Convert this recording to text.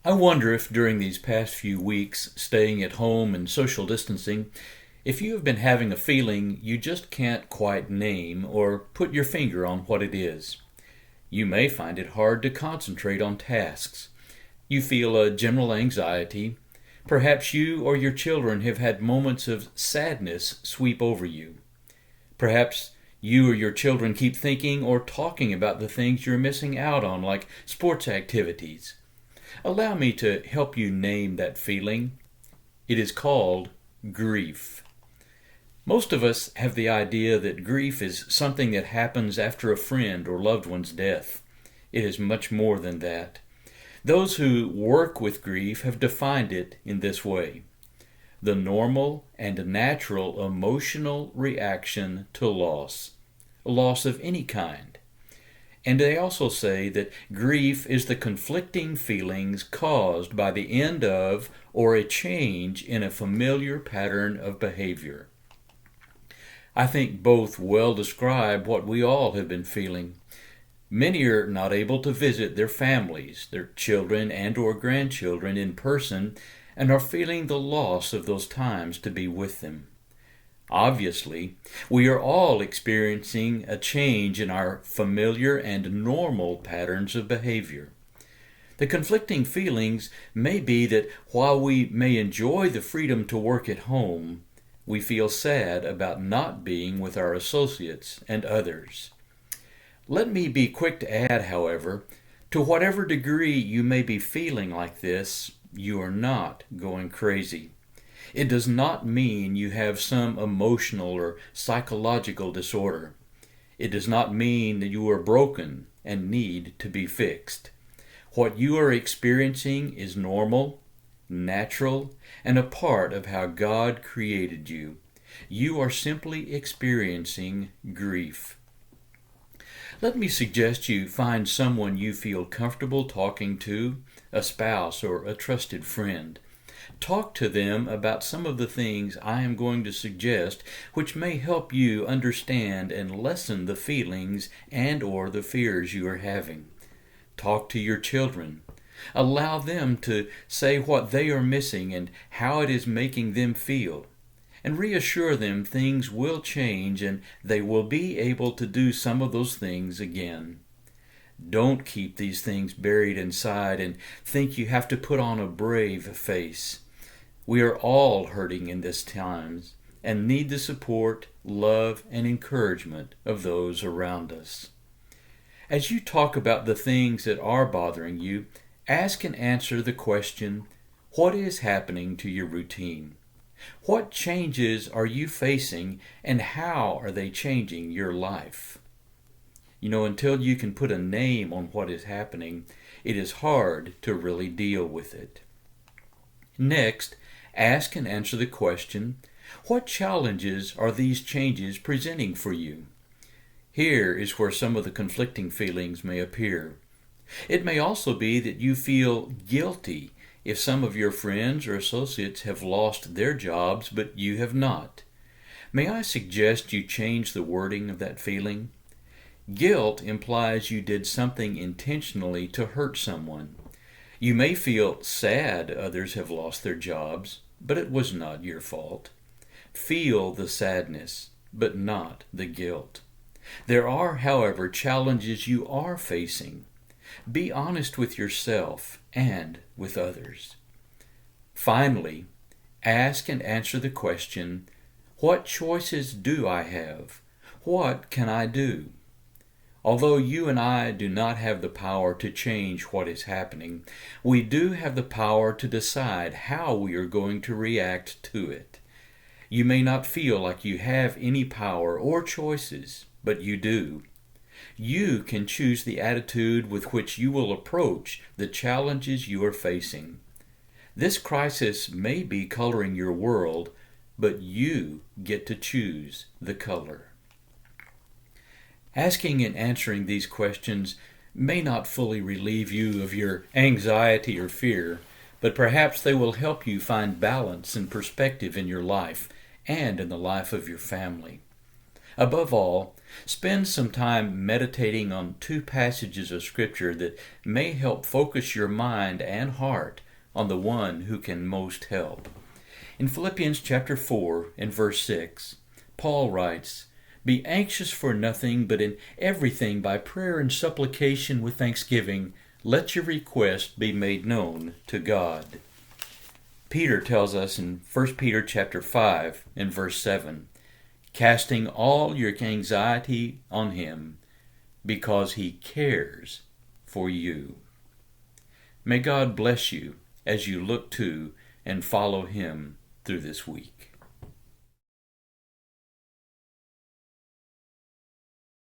I wonder if during these past few weeks, staying at home and social distancing, if you have been having a feeling you just can't quite name or put your finger on what it is. You may find it hard to concentrate on tasks. You feel a general anxiety. Perhaps you or your children have had moments of sadness sweep over you. Perhaps you or your children keep thinking or talking about the things you're missing out on, like sports activities. Allow me to help you name that feeling. It is called grief. Most of us have the idea that grief is something that happens after a friend or loved one's death. It is much more than that. Those who work with grief have defined it in this way: the normal and natural emotional reaction to loss of any kind. And they also say that grief is the conflicting feelings caused by the end of or a change in a familiar pattern of behavior. I think both well describe what we all have been feeling. Many are not able to visit their families, their children and or grandchildren in person, and are feeling the loss of those times to be with them. Obviously, we are all experiencing a change in our familiar and normal patterns of behavior. The conflicting feelings may be that while we may enjoy the freedom to work at home, we feel sad about not being with our associates and others. Let me be quick to add, however, to whatever degree you may be feeling like this, you are not going crazy. It does not mean you have some emotional or psychological disorder. It does not mean that you are broken and need to be fixed. What you are experiencing is normal, natural, and a part of how God created you. You are simply experiencing grief. Let me suggest you find someone you feel comfortable talking to, a spouse or a trusted friend. Talk to them about some of the things I am going to suggest, which may help you understand and lessen the feelings and or the fears you are having. Talk to your children. Allow them to say what they are missing and how it is making them feel. And reassure them things will change and they will be able to do some of those things again. Don't keep these things buried inside and think you have to put on a brave face. We are all hurting in this times and need the support, love, and encouragement of those around us. As you talk about the things that are bothering you, ask and answer the question, what is happening to your routine? What changes are you facing and how are they changing your life? Until you can put a name on what is happening, it is hard to really deal with it. Next, ask and answer the question, what challenges are these changes presenting for you? Here is where some of the conflicting feelings may appear. It may also be that you feel guilty if some of your friends or associates have lost their jobs but you have not. May I suggest you change the wording of that feeling? Guilt implies you did something intentionally to hurt someone. You may feel sad others have lost their jobs, but it was not your fault. Feel the sadness, but not the guilt. There are, however, challenges you are facing. Be honest with yourself and with others. Finally, ask and answer the question, what choices do I have? What can I do? Although you and I do not have the power to change what is happening, we do have the power to decide how we are going to react to it. You may not feel like you have any power or choices, but you do. You can choose the attitude with which you will approach the challenges you are facing. This crisis may be coloring your world, but you get to choose the color. Asking and answering these questions may not fully relieve you of your anxiety or fear, but perhaps they will help you find balance and perspective in your life and in the life of your family. Above all, Spend some time meditating on two passages of Scripture that may help focus your mind and heart on the one who can most help. In Philippians chapter 4 and verse 6, Paul writes, "Be anxious for nothing, but in everything by prayer and supplication with thanksgiving, let your request be made known to God." Peter tells us in 1 Peter chapter 5 and verse 7, "Casting all your anxiety on him, because he cares for you." May God bless you as you look to and follow him through this week.